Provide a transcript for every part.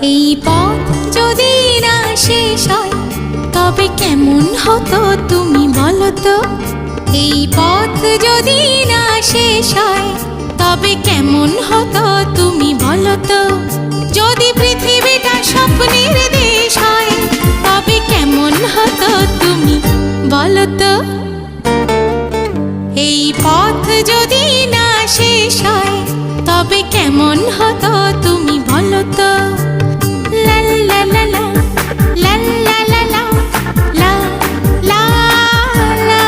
এই পথ যদি না শেষ হয় তবে কেমন হতো তুমি বলো তো। এই পথ যদি না শেষ হয় তবে কেমন হতো তুমি বলো তো। যদি পৃথিবীটা স্বপ্নের দেশ হয় তবে কেমন হতো তুমি বলো তো। এই পথ যদি না শেষ হয় তবে কেমন হতো তুমি বলো তো। লা লা লা লা লা লা লা লা লা লা লা।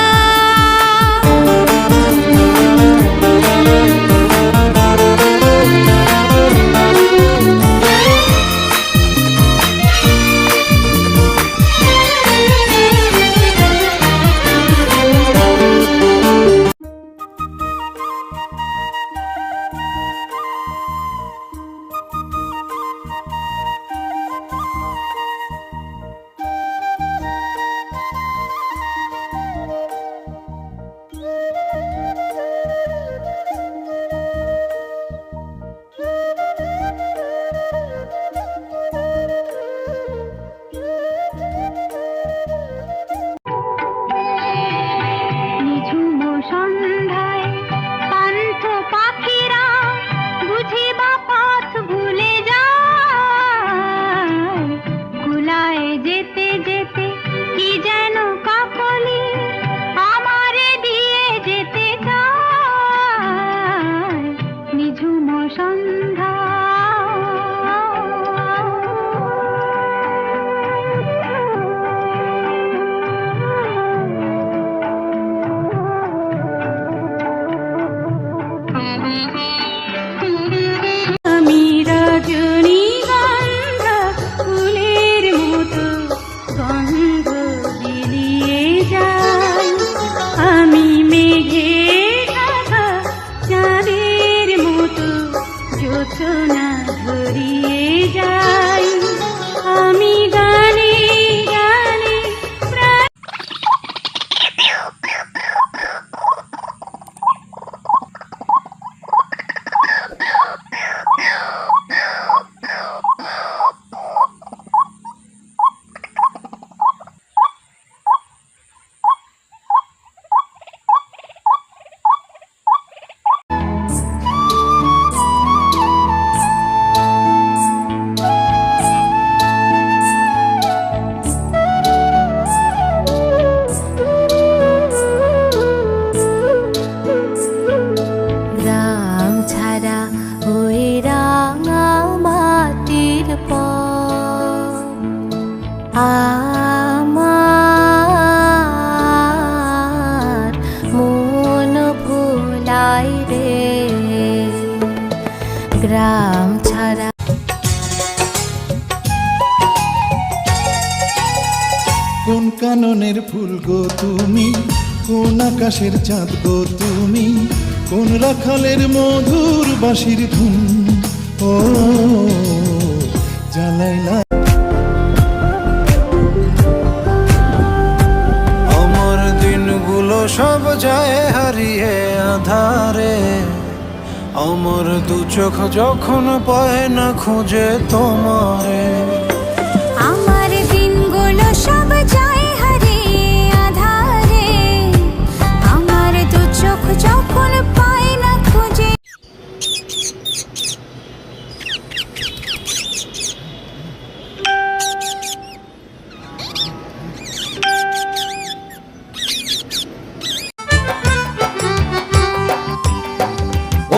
আমার মন ভোলাই রে গ্রাম ছাড়া। কোন কাননের ফুল গো তুমি, কোন আকাশের চাঁদ গো তুমি, কোন রাখালের মধুর বাঁশির ধুন। ও জ্বালাইলা আমার দিনগুলো সব যায় হারিয়ে আধারে, আমার দু চোখ যখন পায় না খুঁজে তোমারে। আমার দিনগুলো সব যায় হারিয়ে আধারে, আমার দু চোখ যখন পায় না খুঁজে।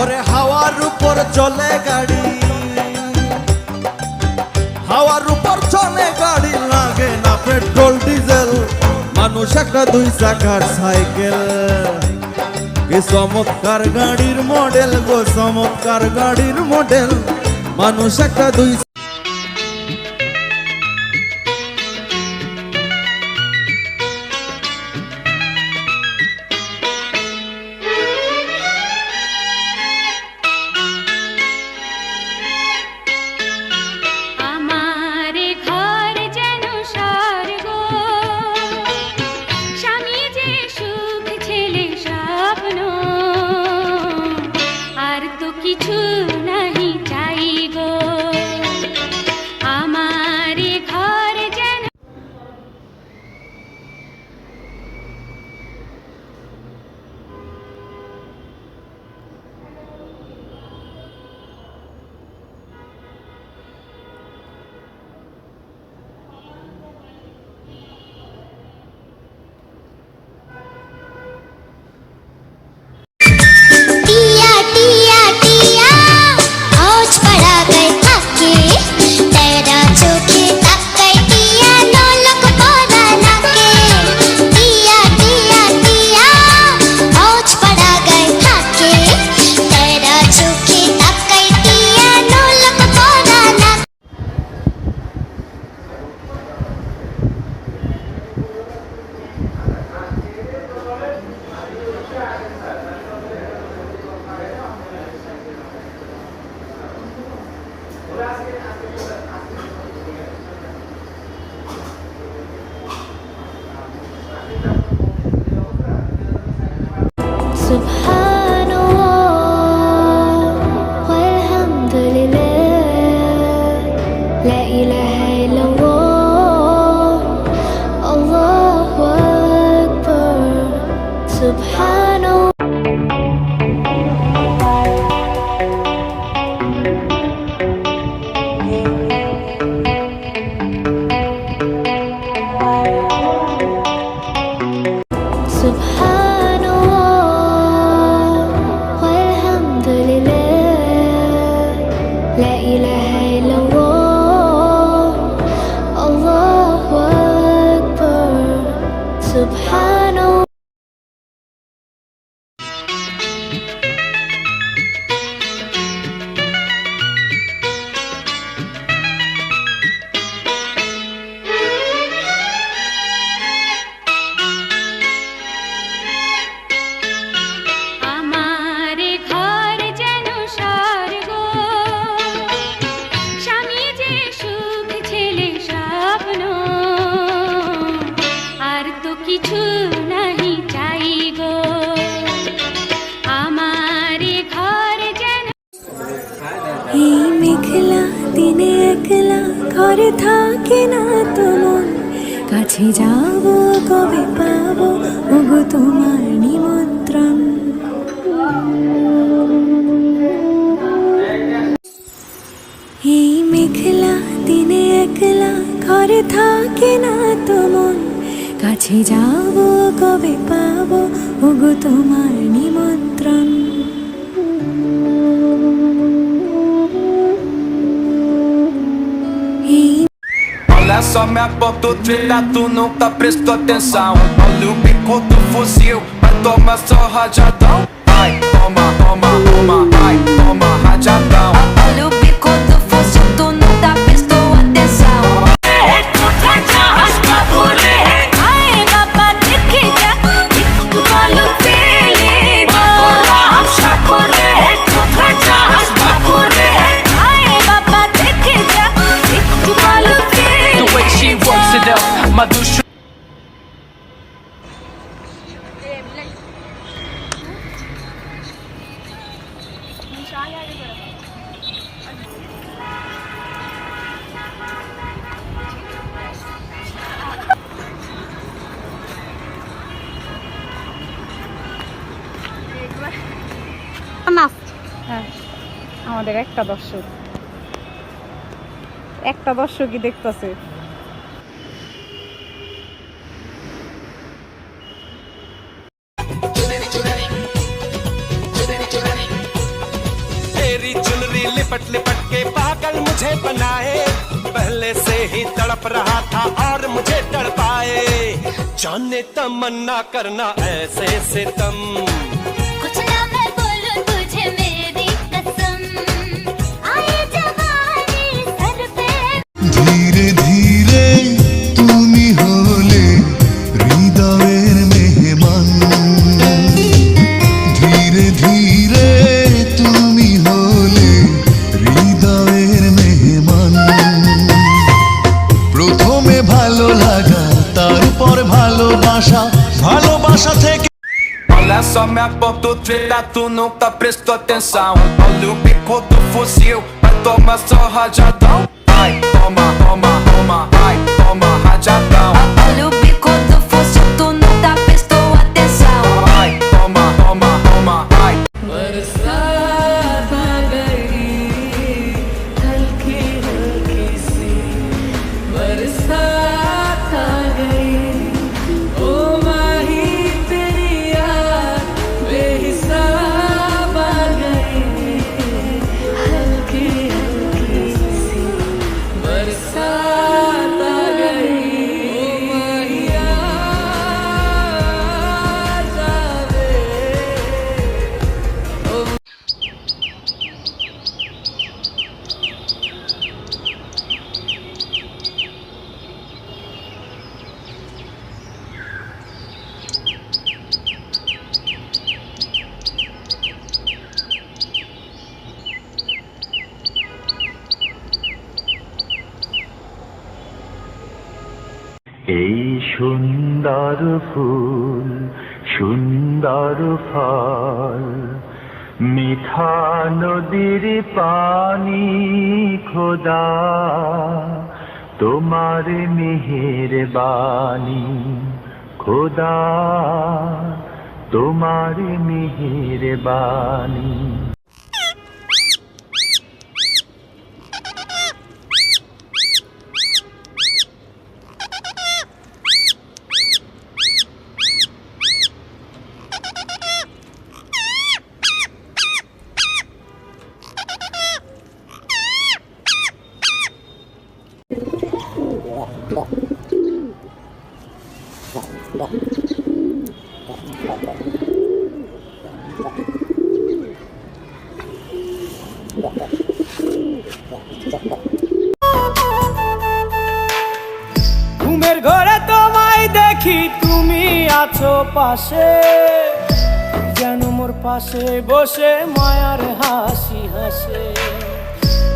ওরে হাওয়ার উপর চলে গাড়ি, হাওয়ার উপর চলে গাড়ি, লাগে না পেট্রোল ডিজেল, মানুষ একটা দুই চাকার সাইকেল। কি চমৎকার গাড়ির মডেল গো, চমৎকার গাড়ির মডেল, মানুষ একটা দুই। কিছু নাহি চাই গো। কিছু নাহি চাই গো আমার এ ঘর যেন এই মেঘলা দিনে একলা ঘরে থাকে না তো মন কাছে যাব কবে পাবো ওগো তোমার নিমন্ত্রণ এই মেঘলা দিনে একলা ঘরে থাকে না তো মন কাছে যাব কবে পাবো ওগো তোমার নিমন্ত্রণ Olha só minha boca, tu trilha, tu nunca prestou atenção. Olha o bico do fuzil, vai tomar só rajadão. Vai, toma, toma, toma, vai, toma rajadão. Olha o bico do fuzil, tu nunca prestou atenção. The way she works it up, my douche. আমাদের একটা দর্শকই দেখতেছে तेरी चुनरी लिपट लिपट के पागल मुझे बनाए, पहले से ही तड़प रहा था और मुझे तड़पाए, जाने तमन्ना करना ऐसे सितम। कुछ ना मैं बोलूं तुझे मेरी कसम आए जवानी सर पे ধীরে ধীরে তুমি হলে হৃদয়ের মেহমান ধীরে ধীরে তুমি হলে হৃদয়ের মেহমান প্রথমে ভালো লাগা তারপর ভালোবাসা ভালোবাসা থেকে Olha só minha boca, tu trilha, tu nunca prestou atenção. Olha o bico do fuzil, vai tomar só rajadão. Vai, toma, toma, toma, vai, toma rajadão. Olha o bico do fuzil, tu nunca prestou atenção. Vai, toma, toma, toma, vai. এই সুন্দর ফুল সুন্দর ফল মিঠা নদীর পানি খোদা তোমার মেহেরবানি খোদা তোমার মেহেরবানি ঘুমের ঘরে তোমায় দেখি তুমি আছো পাশে যেন মোর পাশে বসে মায়ার হাসি হাসে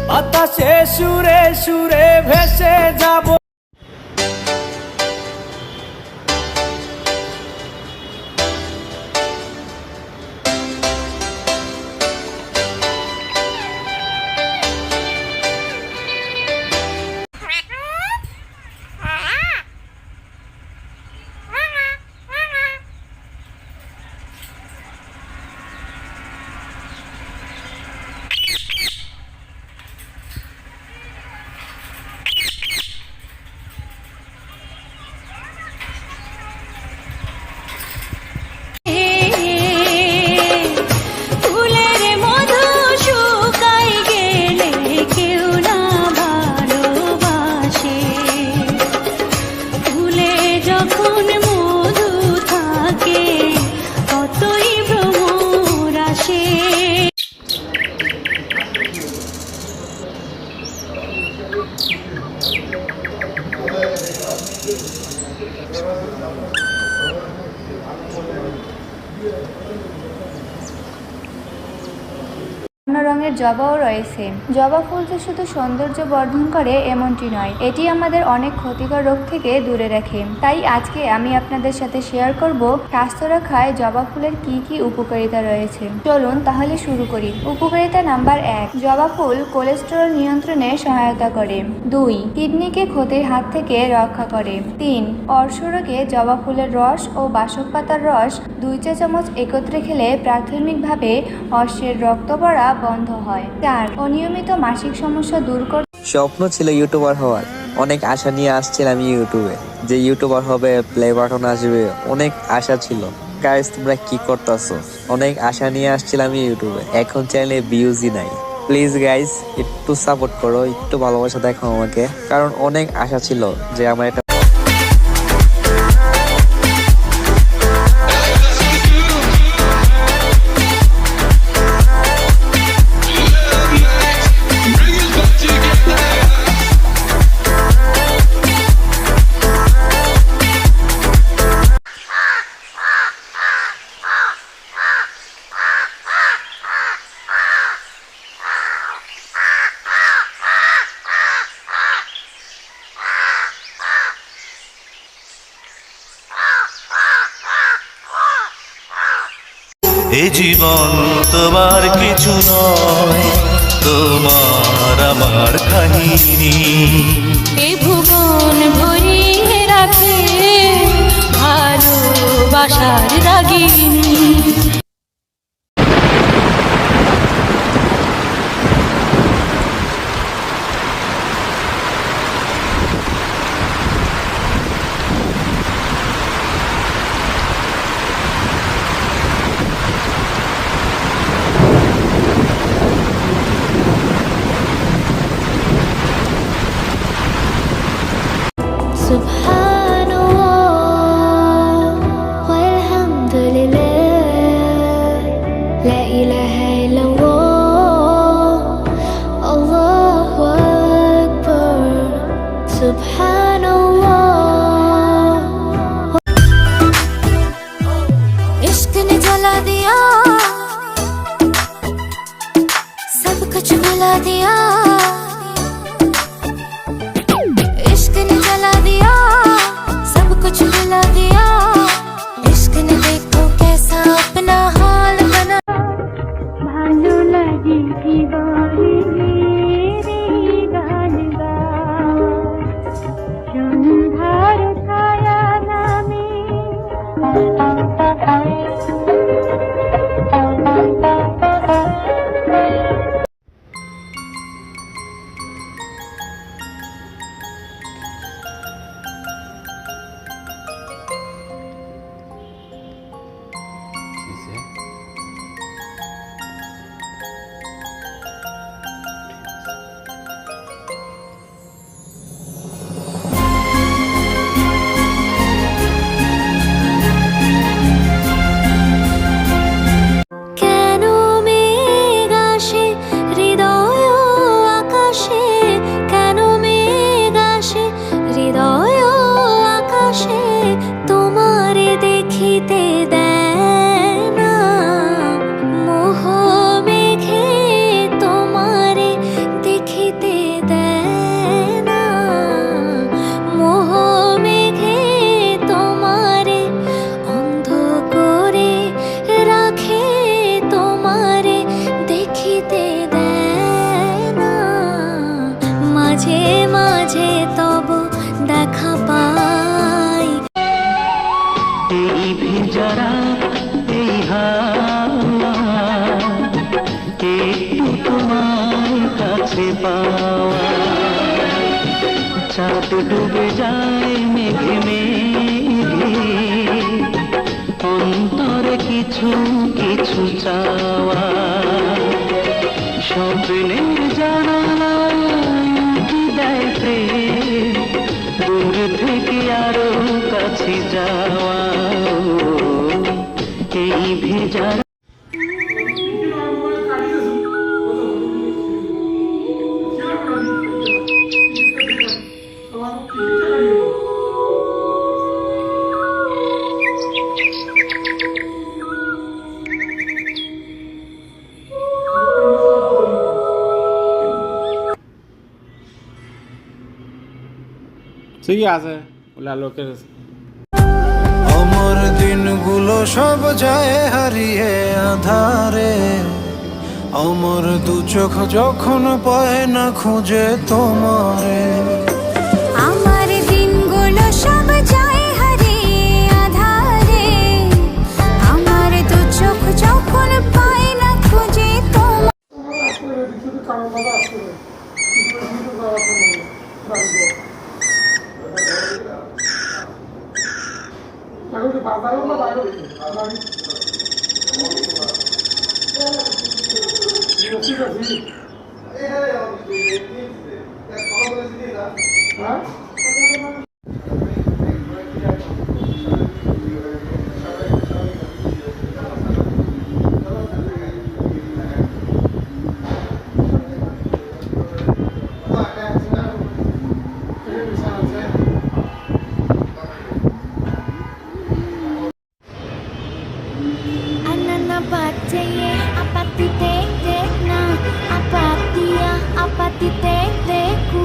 বাতাসে সুরে সুরে ভেসে যাব জবাও রয়েছে। জবা ফুল যে শুধু সৌন্দর্য বর্ধন করে এমনটি নয়, এটি আমাদের অনেক ক্ষতিকর রোগ থেকে দূরে রাখে। তাই আজকে আমি আপনাদের সাথে শেয়ার করব স্বাস্থ্য রক্ষায় জবা ফুলের কি কি উপকারিতা রয়েছে। চলুন তাহলে শুরু করি। উপকারিতা নাম্বার 1, জবা ফুল কোলেস্টেরল নিয়ন্ত্রণে সহায়তা করে। 2, কিডনিকে ক্ষতির হাত থেকে রক্ষা করে। 3, অর্শরোগে জবা ফুলের রস ও বাসক পাতার রস 2 চা চামচ একত্রে খেলে প্রাথমিকভাবে অশ্বের রক্ত পড়া বন্ধ হয়। 4, অনিয়মিত মাসিক সমস্যা দূর করে। স্বপ্ন ছিল ইউটিউবার হওয়ার, অনেক আশা নিয়ে আসছিলাম ইউটিউবে, যে ইউটিউবার হবে, প্লে বাটন আসবে, অনেক আশা ছিল। গাইস তোমরা কি করতেছো? অনেক আশা নিয়ে আসছিলাম ইউটিউবে, এখন চ্যানেলে ভিউজই নাই। প্লিজ গাইস একটু সাপোর্ট করো, একটু ভালোবাসা দেখো আমাকে, কারণ অনেক আশা ছিল যে আমার একটা এ জীবন তোমার কিছু নয়, তোমার আমার কাহিনী। এ ভুবন ভরিয়ে রাখে ভালোবাসার রাগিনী। سبحان الله والحمد لله لا إله إلا الله الله أكبر سبحان الله इश्क ने जला दिया सब कुछ भुला दिया इश्क ने जला दिया सब कुछ भुला दिया इश्क ने देखो कैसा अपना हाल बना भालो लगी दीवानी मेरी गान गावा चंधार छाया नामी চাঁদ ডুবে যায় মেঘে মেঘে, অন্তরে কিছু কিছু চাওয়া, স্বপ্নের জানালায় উঁকি দেয় প্রেম, দূর থেকে আরো কাছে যাওয়া, এই ভেজা ঠিকই আছে ওলা লোকের আমার দিনগুলো সব যায় হারিয়ে আধারে, আমার দু চোখ যখন পায় না খুঁজে তোমারে। আমার দিনগুলো সব যায় হারিয়ে আধারে, আমার দু চোখ যখন পায় না খুঁজে তোমার। Anana bacaye apati tek tek na, apatia apati tek teku,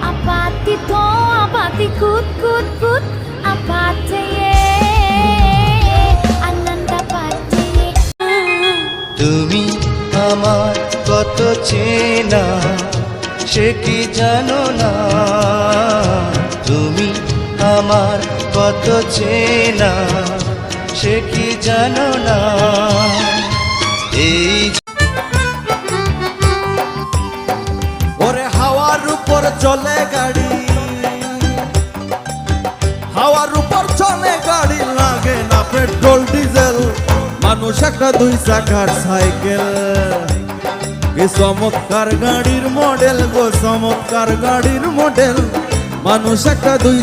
apati to apati kut kut kut, apataye ananda bacaye. তুমি আমার কত চেনা সে কি জানো না, তুমি আমার কত চেনা সে কি জানো না। এই ওরে হাওয়ার উপর চলে গাড়ি, হাওয়ার উপর চলে গাড়ি, লাগে না পেট্রোল ডিজেল, মানুষ একটা দুই চাকার সাইকেল। কি চমৎকার গাড়ির মডেল গো, চমৎকার গাড়ির মডেল, মানুষ একটা দুই